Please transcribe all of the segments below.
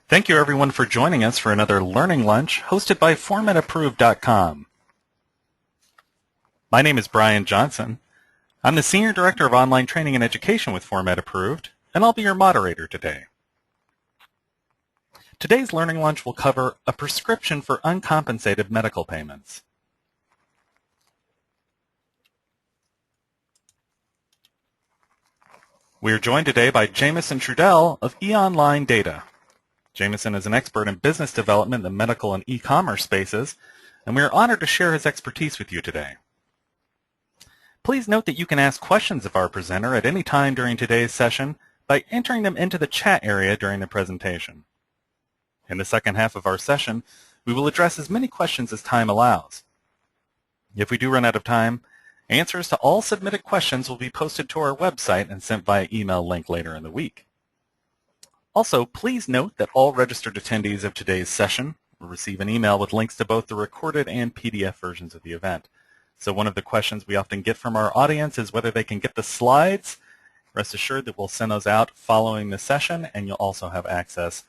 Thank you everyone for joining us for another Learning Lunch hosted by formatapproved.com. My name is Brian Johnson. I'm the Senior Director of Online Training and Education with Format Approved, and I'll be your moderator today. Today's Learning Lunch will cover a prescription for uncompensated medical payments. We are joined today by Jameson Trudel of e-onlinedata. Jameson is an expert in business development in the medical and e-commerce spaces, and we are honored to share his expertise with you today. Please note that you can ask questions of our presenter at any time during today's session by entering them into the chat area during the presentation. In the second half of our session, we will address as many questions as time allows. If we do run out of time, answers to all submitted questions will be posted to our website and sent via email link later in the week. Also, please note that all registered attendees of today's session will receive an email with links to both the recorded and PDF versions of the event. So one of the questions we often get from our audience is whether they can get the slides. Rest assured that we'll send those out following the session, and you'll also have access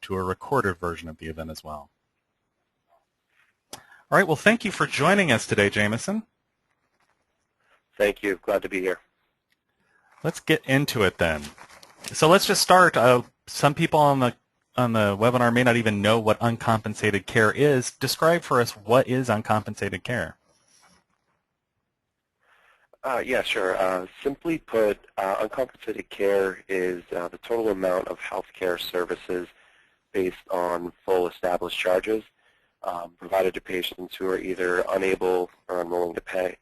to a recorded version of the event as well. All right, well, thank you for joining us today, Jameson. Thank you. Glad to be here. Let's get into it then. So let's just start. Some people on the webinar may not even know what uncompensated care is. Describe for us what is uncompensated care. Yeah, sure. Simply put, uncompensated care is the total amount of healthcare services based on full established charges provided to patients who are either unable or unwilling to pay.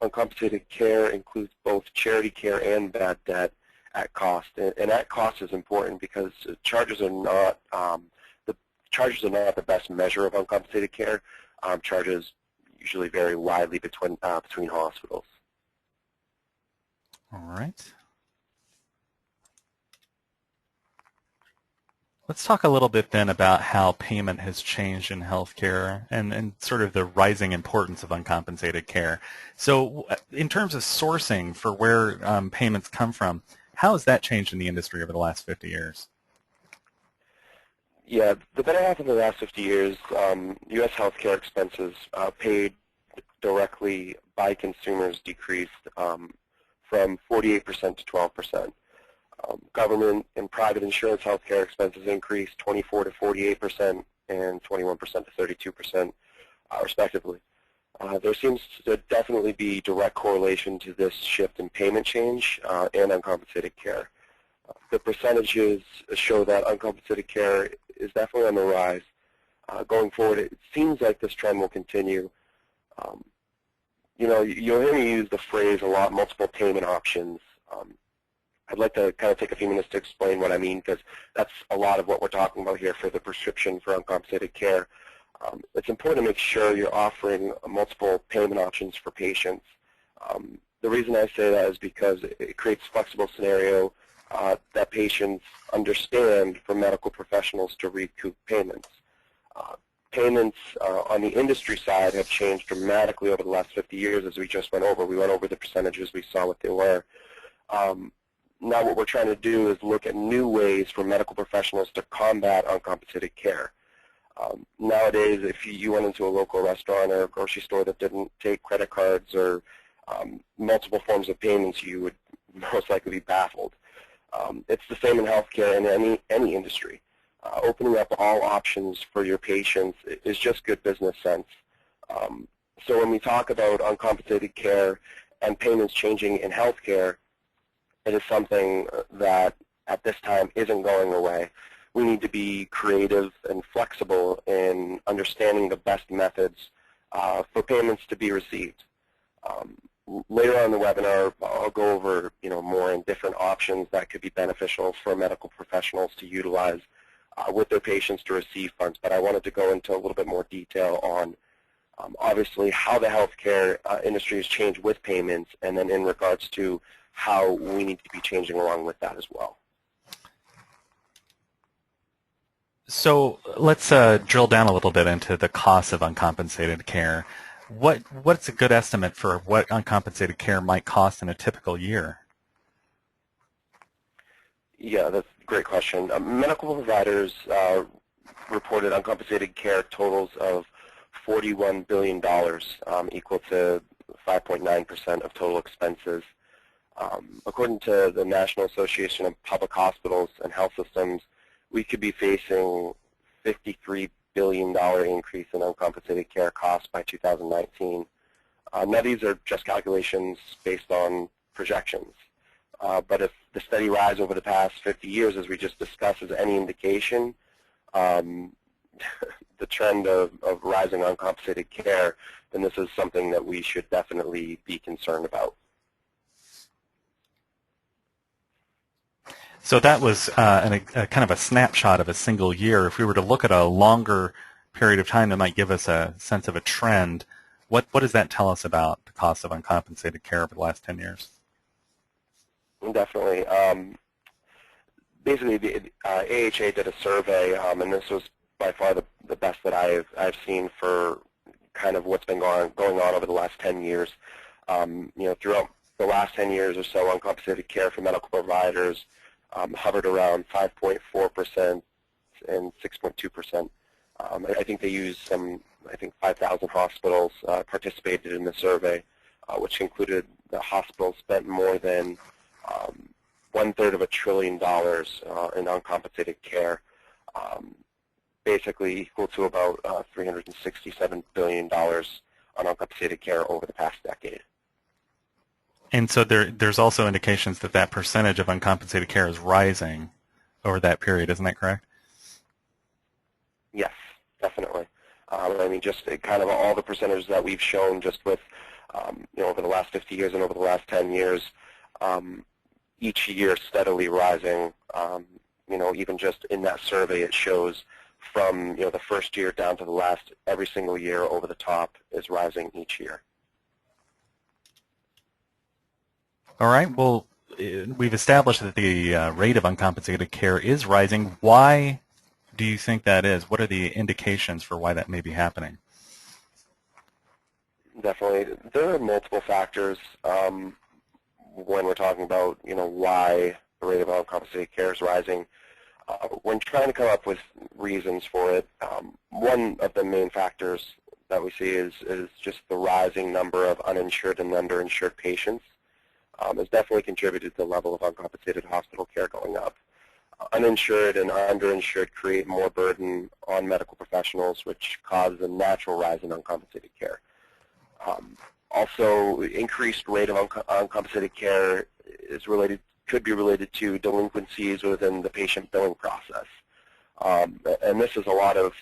Uncompensated care includes both charity care and bad debt at cost, and at cost is important because charges are not the best measure of uncompensated care. Charges usually vary widely between hospitals. All right. Let's talk a little bit then about how payment has changed in healthcare and sort of the rising importance of uncompensated care. So in terms of sourcing for where payments come from, how has that changed in the industry over the last 50 years? Yeah, the better half of the last 50 years, U.S. healthcare expenses paid directly by consumers decreased from 48% to 12%. Government and private insurance healthcare expenses increased 24 to 48% and 21% to 32%, respectively. There seems to definitely be direct correlation to this shift in payment change and uncompensated care. The percentages show that uncompensated care is definitely on the rise. Going forward, it seems like this trend will continue. You'll hear me use the phrase a lot, multiple payment options. I'd like to kind of take a few minutes to explain what I mean, because that's a lot of what we're talking about here for the prescription for uncompensated care. It's important to make sure you're offering multiple payment options for patients. The reason I say that is because it creates a flexible scenario that patients understand for medical professionals to recoup payments. Payments on the industry side have changed dramatically over the last 50 years, as we just went over. We went over the percentages, we saw what they were. Now what we're trying to do is look at new ways for medical professionals to combat uncompensated care. Nowadays, if you went into a local restaurant or a grocery store that didn't take credit cards or multiple forms of payments, you would most likely be baffled. It's the same in healthcare and any industry. Opening up all options for your patients is just good business sense. So when we talk about uncompensated care and payments changing in healthcare, it is something that at this time isn't going away. We need to be creative and flexible in understanding the best methods for payments to be received. Later on in the webinar, I'll go over more in different options that could be beneficial for medical professionals to utilize with their patients to receive funds. But I wanted to go into a little bit more detail on obviously how the healthcare industry has changed with payments, and then in regards to how we need to be changing along with that as well. So let's drill down a little bit into the cost of uncompensated care. What's a good estimate for what uncompensated care might cost in a typical year? Yeah, that's Great question. Medical providers reported uncompensated care totals of $41 billion, equal to 5.9% of total expenses. According to the National Association of Public Hospitals and Health Systems, we could be facing $53 billion increase in uncompensated care costs by 2019. Now these are just calculations based on projections. But if the steady rise over the past 50 years, as we just discussed, is any indication, the trend of rising uncompensated care, then this is something that we should definitely be concerned about. So that was a kind of a snapshot of a single year. If we were to look at a longer period of time that might give us a sense of a trend, what does that tell us about the cost of uncompensated care over the last 10 years? Definitely. Basically, the AHA did a survey, and this was by far the best that I've seen for kind of what's been going on over the last 10 years. Throughout the last 10 years or so, uncompensated care for medical providers hovered around 5.4% and 6.2%. I think they used 5,000 hospitals participated in the survey, which included the hospitals spent more than $1/3 of $1 trillion in uncompensated care, basically equal to about $367 billion on uncompensated care over the past decade. And so there's also indications that that percentage of uncompensated care is rising over that period, isn't that correct? Yes, definitely. I mean, just kind of all the percentages that we've shown just with, over the last 50 years and over the last 10 years, each year steadily rising. Even just in that survey, it shows from, the first year down to the last, every single year over the top is rising each year. All right. Well, we've established that the rate of uncompensated care is rising. Why do you think that is? What are the indications for why that may be happening? Definitely. There are multiple factors when we're talking about, why the rate of uncompensated care is rising. When trying to come up with reasons for it, one of the main factors that we see is just the rising number of uninsured and underinsured patients. Has definitely contributed to the level of uncompensated hospital care going up. Uninsured and underinsured create more burden on medical professionals, which causes a natural rise in uncompensated care. Also, increased rate of uncompensated care could be related to delinquencies within the patient billing process. And this is a lot of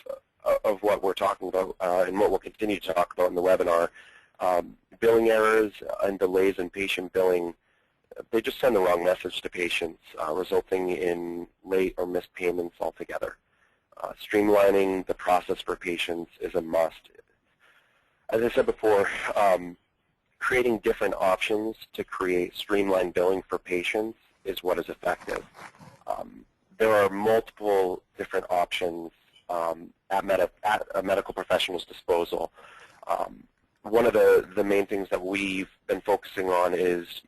what we're talking about and what we'll continue to talk about in the webinar. Billing errors and delays in patient billing, they just send the wrong message to patients, resulting in late or missed payments altogether. Streamlining the process for patients is a must. As I said before, creating different options to create streamlined billing for patients is what is effective. There are multiple different options at a medical professional's disposal. One of the main things that we've been focusing on is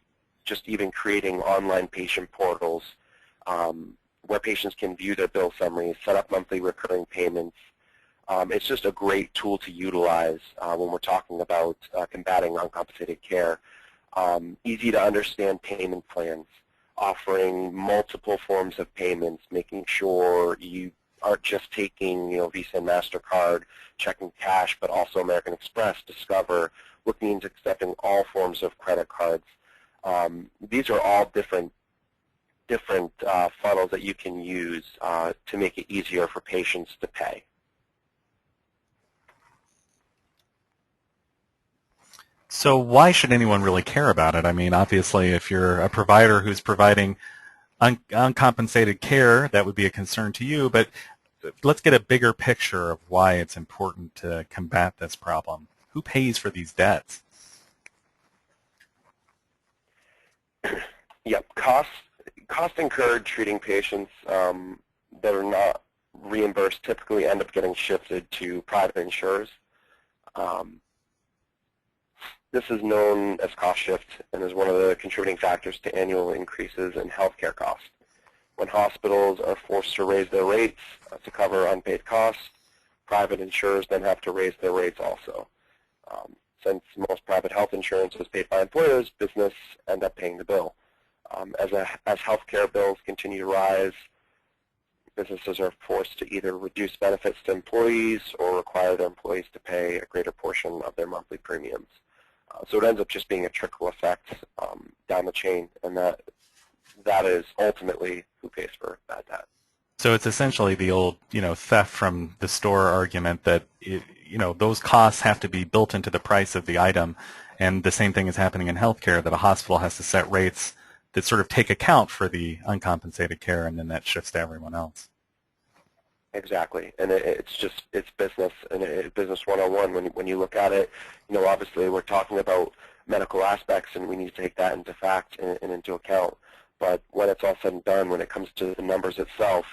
just even creating online patient portals where patients can view their bill summaries, set up monthly recurring payments. It's just a great tool to utilize when we're talking about combating uncompensated care. Easy to understand payment plans, offering multiple forms of payments, making sure you aren't just taking, Visa and MasterCard, checking cash, but also American Express, Discover, looking into accepting all forms of credit cards. These are all different funnels that you can use to make it easier for patients to pay. So why should anyone really care about it? I mean, obviously, if you're a provider who's providing uncompensated care, that would be a concern to you, but let's get a bigger picture of why it's important to combat this problem. Who pays for these debts? Yep, costs incurred treating patients that are not reimbursed typically end up getting shifted to private insurers. This is known as cost shift and is one of the contributing factors to annual increases in healthcare costs. When hospitals are forced to raise their rates to cover unpaid costs, private insurers then have to raise their rates also. Since most private health insurance is paid by employers, business end up paying the bill. As healthcare bills continue to rise, businesses are forced to either reduce benefits to employees or require their employees to pay a greater portion of their monthly premiums. So it ends up just being a trickle effect down the chain, and that is ultimately who pays for bad debt. So it's essentially the old, theft from the store argument that, those costs have to be built into the price of the item, and the same thing is happening in healthcare, that a hospital has to set rates that sort of take account for the uncompensated care, and then that shifts to everyone else. Exactly, and it's business, and business 101. When you look at it, obviously we're talking about medical aspects, and we need to take that into fact and into account. But when it's all said and done, when it comes to the numbers itself,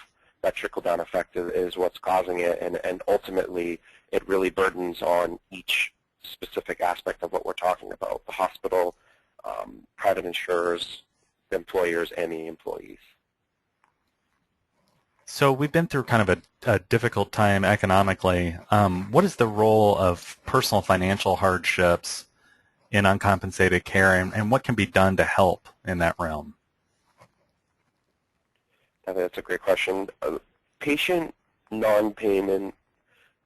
that trickle-down effect is what's causing it, and ultimately it really burdens on each specific aspect of what we're talking about: the hospital, private insurers, the employers, and the employees. So we've been through kind of a difficult time economically. What is the role of personal financial hardships in uncompensated care, and what can be done to help in that realm? I think that's a great question. Patient non-payment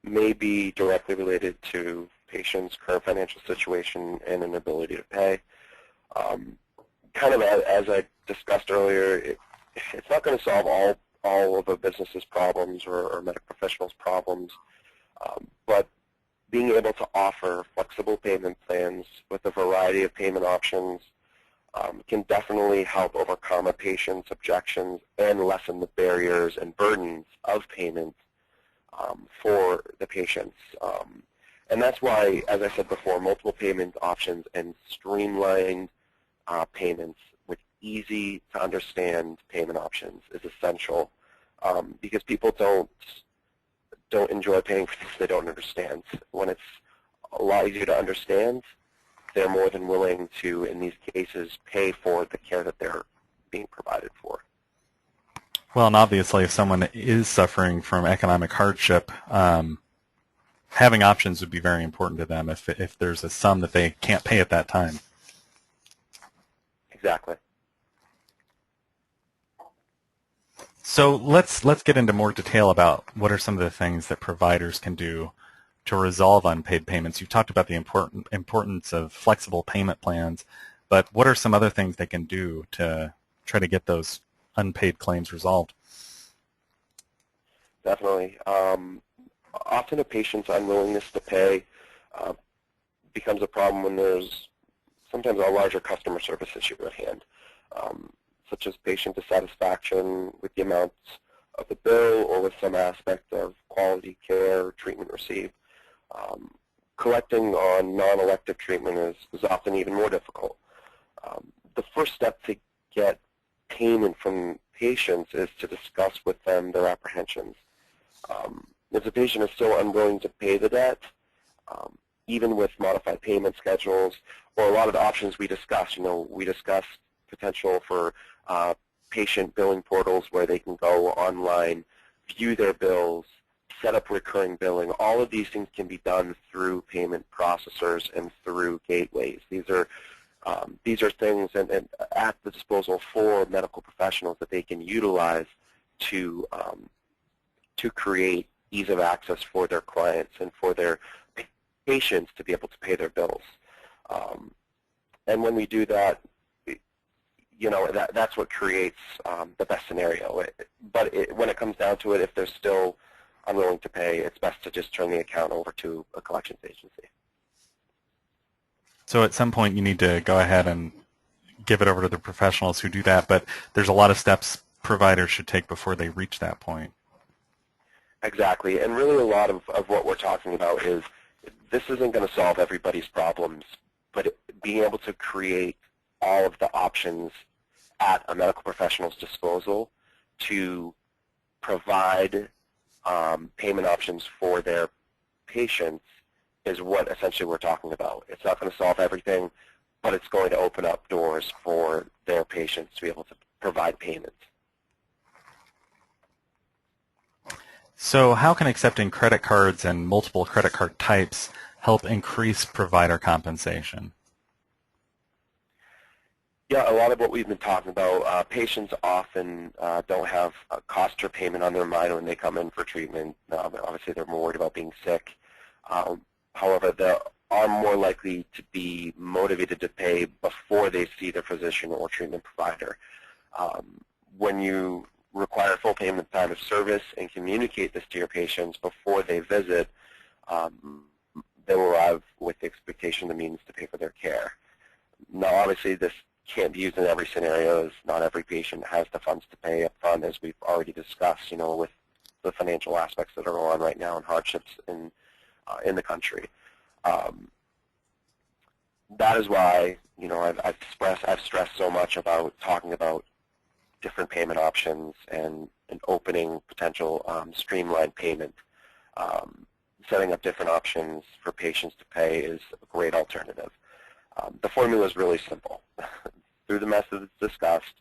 may be directly related to patient's current financial situation and inability to pay. Kind of as I discussed earlier, it's not going to solve all of a business's problems or medical professionals' problems, but being able to offer flexible payment plans with a variety of payment options can definitely help overcome a patient's objections and lessen the barriers and burdens of payment for the patients. And that's why, as I said before, multiple payment options and streamlined payments with easy to understand payment options is essential, because people don't enjoy paying for things they don't understand. When it's a lot easier to understand, they're more than willing to, in these cases, pay for the care that they're being provided for. Well, and obviously if someone is suffering from economic hardship, having options would be very important to them if there's a sum that they can't pay at that time. Exactly. So let's get into more detail about what are some of the things that providers can do to resolve unpaid payments. You've talked about the importance of flexible payment plans, but what are some other things they can do to try to get those unpaid claims resolved? Definitely. Often a patient's unwillingness to pay becomes a problem when there's sometimes a larger customer service issue at hand, such as patient dissatisfaction with the amounts of the bill or with some aspect of quality care or treatment received. Collecting on non-elective treatment is often even more difficult. The first step to get payment from patients is to discuss with them their apprehensions. If the patient is still unwilling to pay the debt, even with modified payment schedules or a lot of the options we discussed, we discussed potential for patient billing portals where they can go online, view their bills, set up recurring billing. All of these things can be done through payment processors and through gateways. These are things and at the disposal for medical professionals that they can utilize to create ease of access for their clients and for their patients to be able to pay their bills. And when we do that, that's what creates the best scenario. But when it comes down to it, if they're still unwilling to pay, it's best to just turn the account over to a collections agency. So at some point you need to go ahead and give it over to the professionals who do that, but there's a lot of steps providers should take before they reach that point. Exactly, and really a lot of what we're talking about is this isn't going to solve everybody's problems, but being able to create all of the options at a medical professional's disposal to provide payment options for their patients is what essentially we're talking about. It's not going to solve everything, but it's going to open up doors for their patients to be able to provide payment. So how can accepting credit cards and multiple credit card types help increase provider compensation? Yeah, a lot of what we've been talking about, patients often don't have a cost or payment on their mind when they come in for treatment. Obviously, they're more worried about being sick. However, they are more likely to be motivated to pay before they see their physician or treatment provider. When you require full payment at time of service and communicate this to your patients before they visit, they will arrive with the expectation, the means to pay for their care. Now, obviously, this can't be used in every scenario, as not every patient has the funds to pay up front, as we've already discussed, with the financial aspects that are going on right now and hardships in the country. That is why, I've stressed so much about talking about different payment options and opening potential streamlined payment. Setting up different options for patients to pay is a great alternative. The formula is really simple. Through the methods discussed,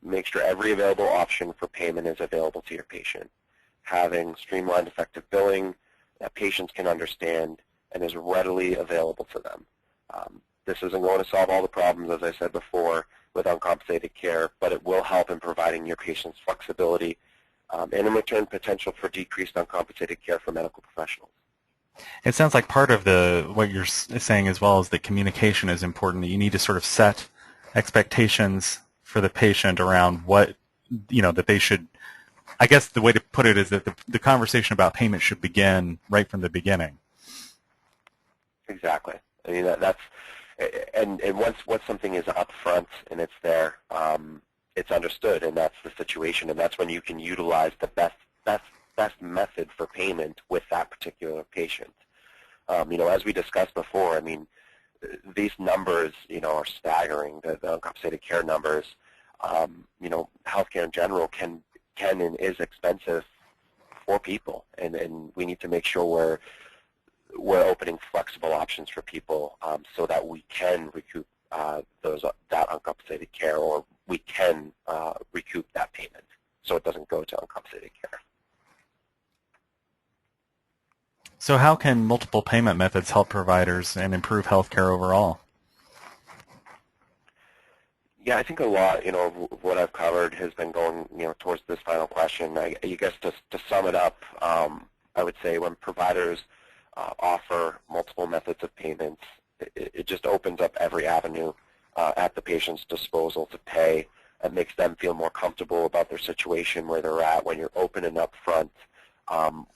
make sure every available option for payment is available to your patient. Having streamlined, effective billing that patients can understand and is readily available to them. This isn't going to solve all the problems, as I said before, with uncompensated care, but it will help in providing your patients flexibility and in return potential for decreased uncompensated care for medical professionals. It sounds like part of what you're saying as well is that communication is important, that you need to sort of set expectations for the patient around what, that they should, I guess the way to put it is that the conversation about payment should begin right from the beginning. Exactly. I mean, and once something is up front and it's there, it's understood, and that's the situation, and that's when you can utilize the best method for payment with that particular patient. As we discussed before, I mean, these numbers, are staggering. The uncompensated care numbers, healthcare in general can and is expensive for people, and we need to make sure we're opening flexible options for people so that we can recoup that uncompensated care, or we can recoup that payment so it doesn't go to uncompensated care. So how can multiple payment methods help providers and improve healthcare overall? Yeah, I think a lot, of what I've covered has been going, towards this final question. I guess to sum it up, I would say when providers offer multiple methods of payments, it just opens up every avenue at the patient's disposal to pay and makes them feel more comfortable about their situation, where they're at, when you're open and upfront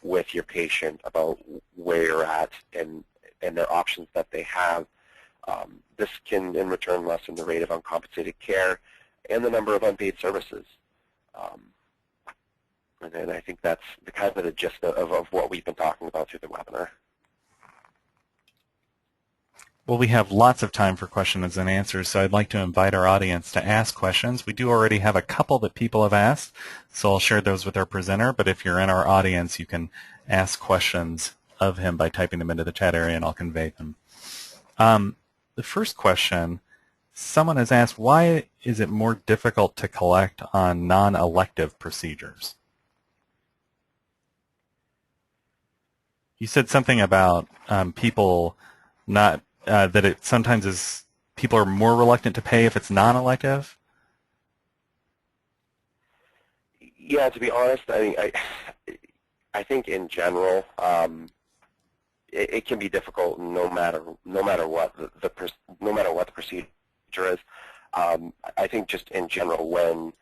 with your patient about where you're at and their options that they have. This can, in return, lessen the rate of uncompensated care and the number of unpaid services. And I think that's the gist of what we've been talking about through the webinar. Well, we have lots of time for questions and answers, so I'd like to invite our audience to ask questions. We do already have a couple that people have asked, so I'll share those with our presenter, but if you're in our audience, you can ask questions of him by typing them into the chat area, and I'll convey them. The first question, someone has asked, why is it more difficult to collect on non-elective procedures? You said something about people not, that it sometimes is, people are more reluctant to pay if it's non-elective? Yeah, to be honest, I think in general, it can be difficult no matter what the procedure is. I think just in general, when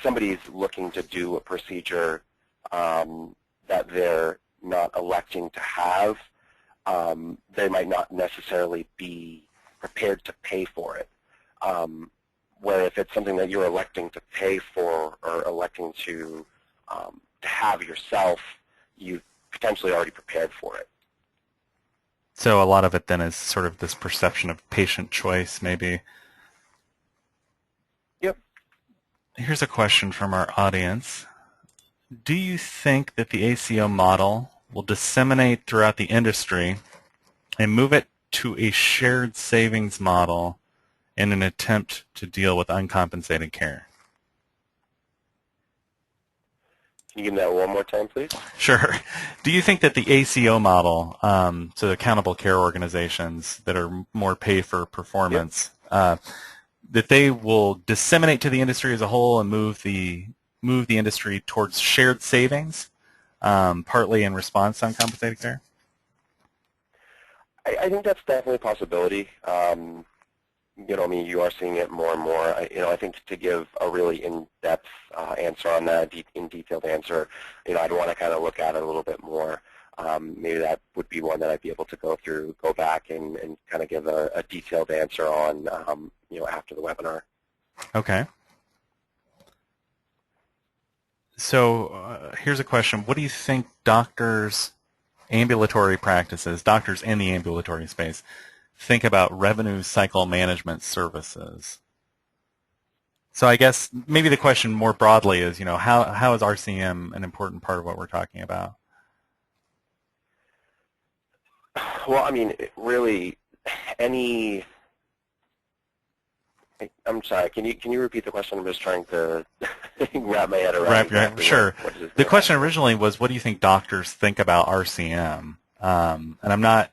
somebody's looking to do a procedure that they're not electing to have, they might not necessarily be prepared to pay for it. Where if it's something that you're electing to pay for or electing to have yourself, you've potentially already prepared for it. So a lot of it then is sort of this perception of patient choice, maybe. Yep. Here's a question from our audience. Do you think that the ACO model will disseminate throughout the industry and move it to a shared savings model in an attempt to deal with uncompensated care? Can you give me that one more time, please? Sure. Do you think that the ACO model, so accountable care organizations that are more pay for performance, that they will disseminate to the industry as a whole and move the industry towards shared savings, partly in response to uncompensated care? I think that's definitely a possibility. I mean, you are seeing it more and more. I think to give a really in-depth answer on that, detailed answer, I'd want to kind of look at it a little bit more. Maybe that would be one that I'd be able to go back and kind of give a detailed answer on, after the webinar. Okay. So here's a question. What do you think doctors' ambulatory practices, doctors in the ambulatory space, think about revenue cycle management services? So I guess maybe the question more broadly is, how is RCM an important part of what we're talking about? Well, I mean, really, I'm sorry. Can you repeat the question? I'm just trying to wrap my head around. Sure. The question originally was, what do you think doctors think about RCM? And I'm not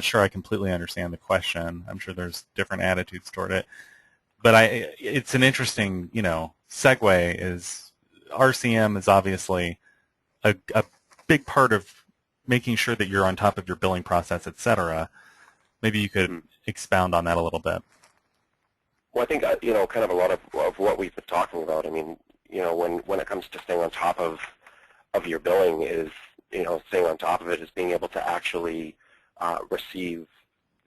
sure I completely understand the question. I'm sure there's different attitudes toward it. But it's an interesting, segue. Is RCM is obviously a big part of making sure that you're on top of your billing process, et cetera. Maybe you could expound on that a little bit. Well, I think, kind of a lot of what we've been talking about, I mean, when it comes to staying on top of your billing is, staying on top of it is being able to actually receive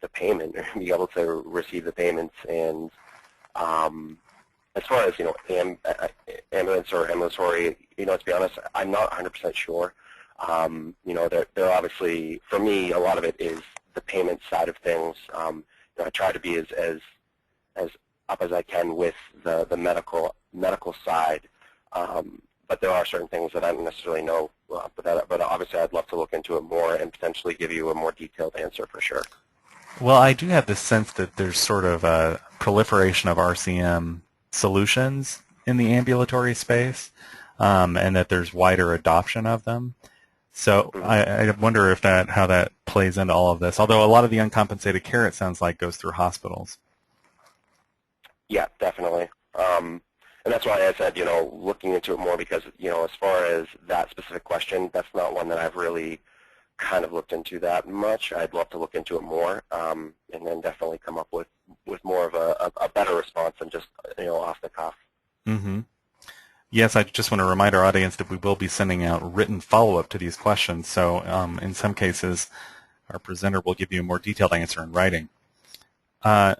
the payment, or be able to receive the payments. And as far as, ambulance or ambulatory, to be honest, I'm not 100% sure. They're obviously, for me, a lot of it is the payment side of things. I try to be as up as I can with the medical side, but there are certain things that I don't necessarily know. But obviously, I'd love to look into it more and potentially give you a more detailed answer for sure. Well, I do have this sense that there's sort of a proliferation of RCM solutions in the ambulatory space, and that there's wider adoption of them. So I wonder how that plays into all of this. Although a lot of the uncompensated care, it sounds like, goes through hospitals. Yeah, definitely. And that's why I said, looking into it more because, as far as that specific question, that's not one that I've really kind of looked into that much. I'd love to look into it more, and then definitely come up with more of a better response than just, off the cuff. Mm-hmm. Yes, I just want to remind our audience that we will be sending out written follow-up to these questions. So in some cases, our presenter will give you a more detailed answer in writing. I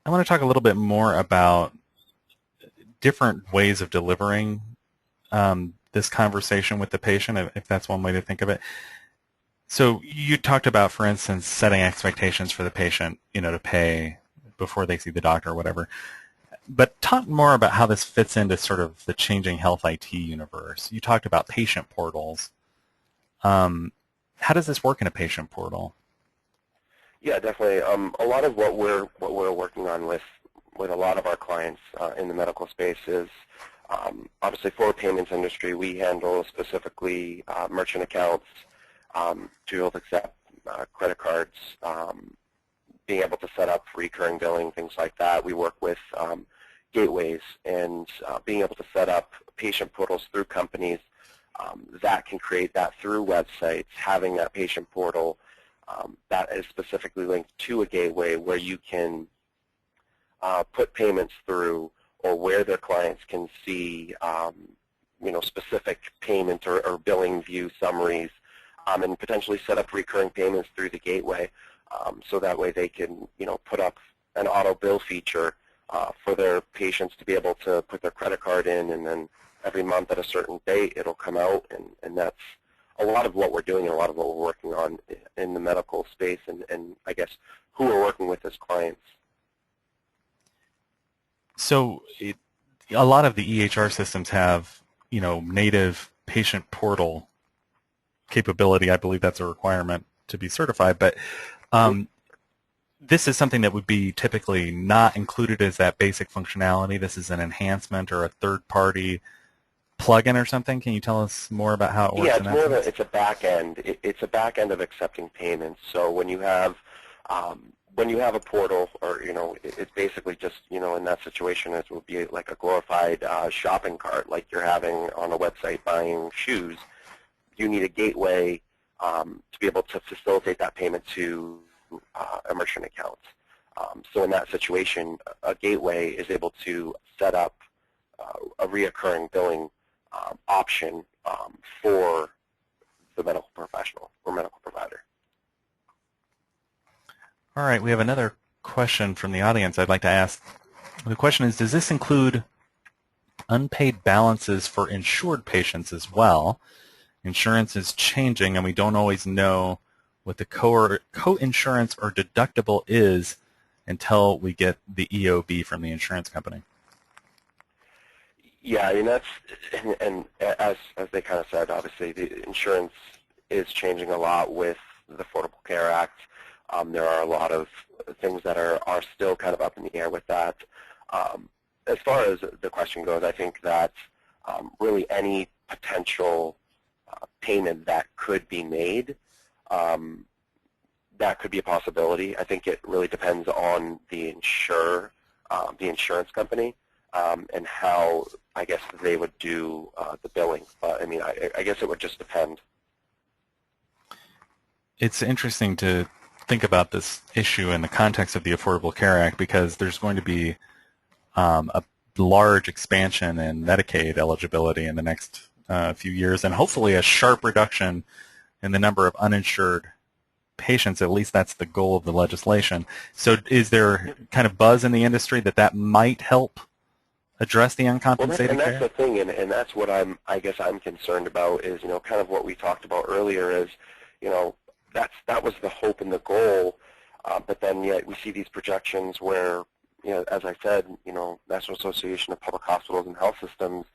want to talk a little bit more about different ways of delivering this conversation with the patient, if that's one way to think of it. So you talked about, for instance, setting expectations for the patient, to pay before they see the doctor or whatever. But talk more about how this fits into sort of the changing health IT universe. You talked about patient portals. How does this work in a patient portal? Yeah, definitely. A lot of what we're working on with a lot of our clients in the medical space is obviously for the payments industry, we handle specifically merchant accounts, to be able to accept credit cards, being able to set up recurring billing, things like that. We work with gateways and being able to set up patient portals through companies that can create that through websites, having that patient portal that is specifically linked to a gateway where you can put payments through, or where their clients can see specific payment or billing view summaries, and potentially set up recurring payments through the gateway. So that way they can, put up an auto bill feature for their patients to be able to put their credit card in, and then every month at a certain date it'll come out, and that's a lot of what we're doing and a lot of what we're working on in the medical space, and I guess who we're working with as clients. So a lot of the EHR systems have, native patient portal capability. I believe that's a requirement to be certified, but this is something that would be typically not included as that basic functionality. This is an enhancement or a third-party plugin or something? Can you tell us more about how it works Yeah, in it's that more of sense? it's a back end. It's a back end of accepting payments. So when you have a portal, or it's basically just in that situation, it would be like a glorified shopping cart, like you're having on a website buying shoes. You need a gateway to be able to facilitate that payment to a merchant account. So in that situation, a gateway is able to set up a reoccurring billing option for the medical professional or medical provider. All right, we have another question from the audience I'd like to ask. The question is, does this include unpaid balances for insured patients as well? Insurance is changing, and we don't always know what the co-insurance or deductible is until we get the EOB from the insurance company. Yeah, I mean and as they kind of said, obviously the insurance is changing a lot with the Affordable Care Act. There are a lot of things that are still kind of up in the air with that. As far as the question goes, I think that really any potential payment that could be made, that could be a possibility. I think it really depends on the insurance company, and how, I guess, they would do the billing. But I mean, I guess it would just depend. It's interesting to think about this issue in the context of the Affordable Care Act, because there's going to be a large expansion in Medicaid eligibility in the next few years, and hopefully a sharp reduction in the number of uninsured patients. At least that's the goal of the legislation. So is there kind of buzz in the industry that might help address the uncompensated That's care? the thing, and that's what I guess I'm concerned about is, kind of what we talked about earlier is, that was the hope and the goal, but then yet we see these projections where, as I said, National Association of Public Hospitals and Health Systems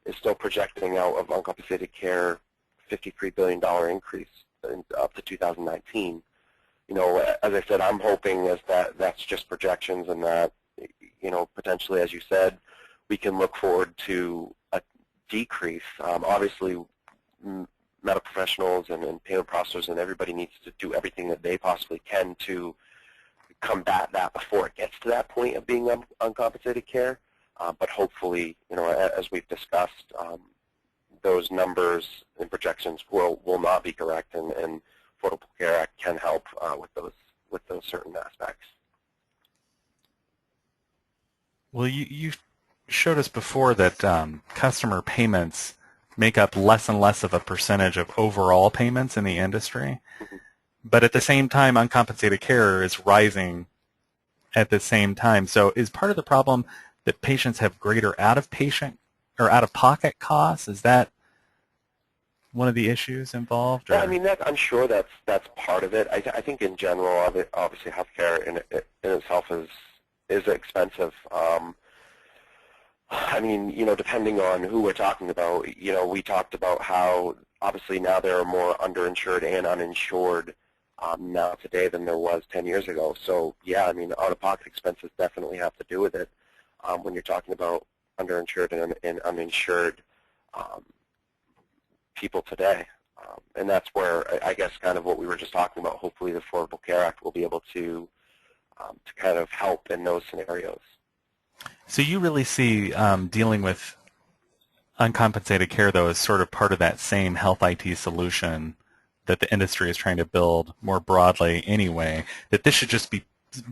is still projecting out of uncompensated care $53 billion increase up to 2019. As I said, I'm hoping that's just projections, and that, potentially, as you said, we can look forward to a decrease. Obviously, medical professionals and payment processors and everybody needs to do everything that they possibly can to combat that before it gets to that point of being uncompensated care. But hopefully, as we've discussed, those numbers and projections will not be correct, and Affordable Care Act can help with those certain aspects. Well, you showed us before that customer payments make up less and less of a percentage of overall payments in the industry. Mm-hmm. But at the same time, uncompensated care is rising at the same time. So is part of the problem that patients have greater out-of-pocket costs? Is that one of the issues involved? Or? Yeah, I mean, I'm sure that's part of it. I think in general, obviously, healthcare in itself is expensive. I mean, depending on who we're talking about, we talked about how obviously now there are more underinsured and uninsured now today than there was 10 years ago. So yeah, I mean, out-of-pocket expenses definitely have to do with it when you're talking about underinsured and uninsured people today. And that's where I guess kind of what we were just talking about. Hopefully, the Affordable Care Act will be able to kind of help in those scenarios. So you really see dealing with uncompensated care, though, as sort of part of that same health IT solution that the industry is trying to build more broadly anyway, that this should just be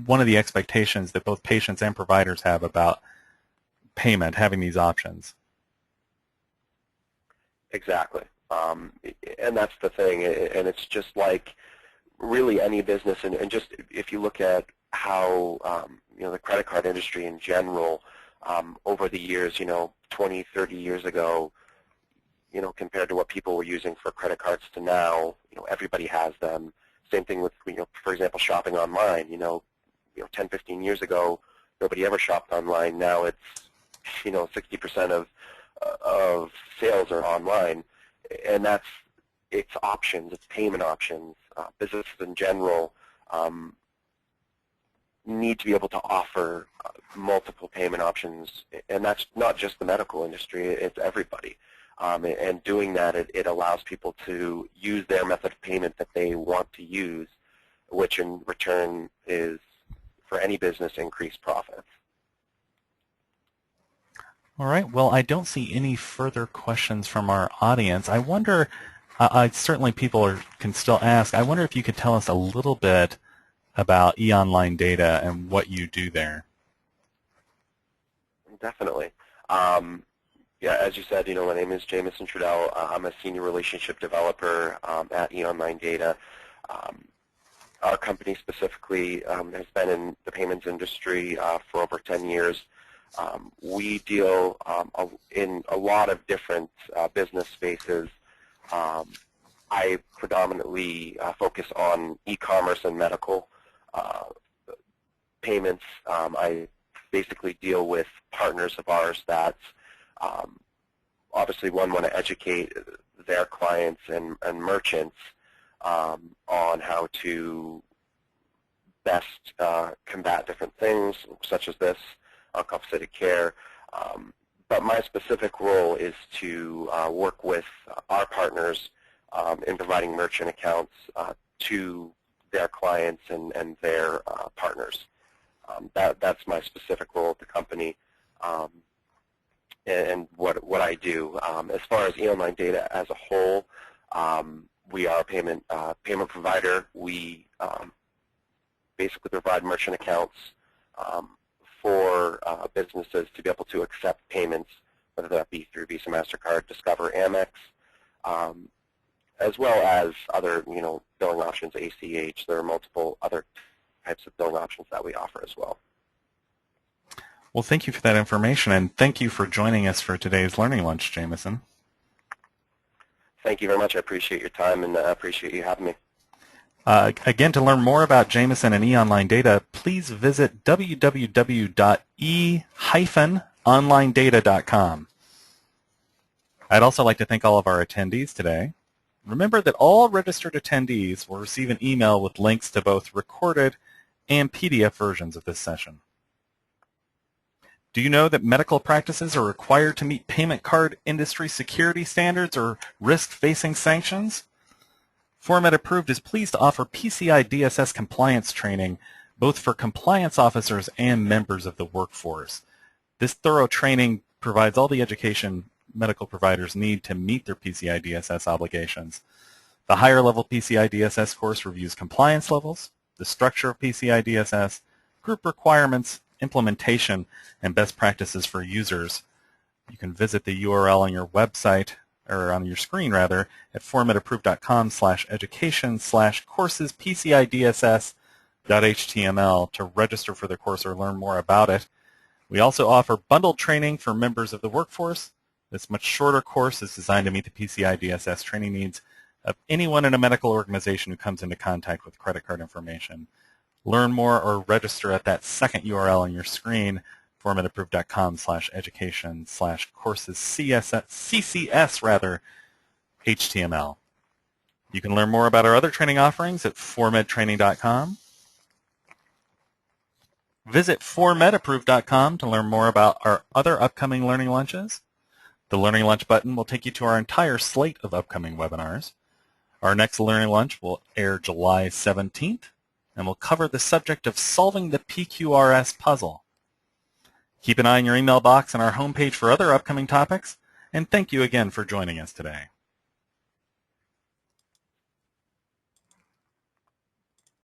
one of the expectations that both patients and providers have about payment, having these options. Exactly. And that's the thing, and it's just like really any business, and just if you look at how the credit card industry in general over the years, 20, 30 years ago, compared to what people were using for credit cards to now, everybody has them. Same thing with, for example, shopping online. 10, 15 years ago, nobody ever shopped online. Now it's, 60% of sales are online, and it's options, it's payment options. Businesses in general need to be able to offer multiple payment options, and that's not just the medical industry, it's everybody. And doing that, it allows people to use their method of payment that they want to use, which in return is, for any business, increased profits. All right. Well, I don't see any further questions from our audience. I wonder, certainly people can still ask, I wonder if you could tell us a little bit about e-onlinedata and what you do there. Definitely. Yeah, as you said, my name is Jameson Trudel. I'm a senior relationship developer at e-onlinedata. Our company specifically has been in the payments industry for over 10 years. We deal in a lot of different business spaces. I predominantly focus on e-commerce and medical payments. I basically deal with partners of ours that obviously want to educate their clients and merchants on how to best combat different things such as this, uncompensated care. But my specific role is to work with our partners in providing merchant accounts to their clients and their partners. That's my specific role at the company and what I do. As far as e-onlinedata as a whole, we are a payment provider. We basically provide merchant accounts for businesses to be able to accept payments, whether that be through Visa, MasterCard, Discover, Amex, as well as other billing options, ACH. There are multiple other types of billing options that we offer as well. Well, thank you for that information, and thank you for joining us for today's Learning Lunch, Jameson. Thank you very much. I appreciate your time, and I appreciate you having me. Again, to learn more about Jameson and e-onlinedata, please visit www.e-onlinedata.com. I'd also like to thank all of our attendees today. Remember that all registered attendees will receive an email with links to both recorded and PDF versions of this session. Do you know that medical practices are required to meet payment card industry security standards or risk-facing sanctions? Format Approved is pleased to offer PCI DSS compliance training both for compliance officers and members of the workforce. This thorough training provides all the education medical providers need to meet their PCI DSS obligations. The higher level PCI DSS course reviews compliance levels, the structure of PCI DSS, group requirements, implementation, and best practices for users. You can visit the URL on your website, or on your screen rather, at formatapproved.com/education/courses PCIDSS.html to register for the course or learn more about it. We also offer bundled training for members of the workforce. This much shorter course is designed to meet the PCI DSS training needs of anyone in a medical organization who comes into contact with credit card information. Learn more or register at that second URL on your screen, formatapproved.com/education/courses CCS/HTML. You can learn more about our other training offerings at formedtraining.com. Visit formatapproved.com to learn more about our other upcoming Learning Lunches. The Learning Lunch button will take you to our entire slate of upcoming webinars. Our next Learning Lunch will air July 17th and will cover the subject of solving the PQRS puzzle. Keep an eye on your email box and our homepage for other upcoming topics, and thank you again for joining us today.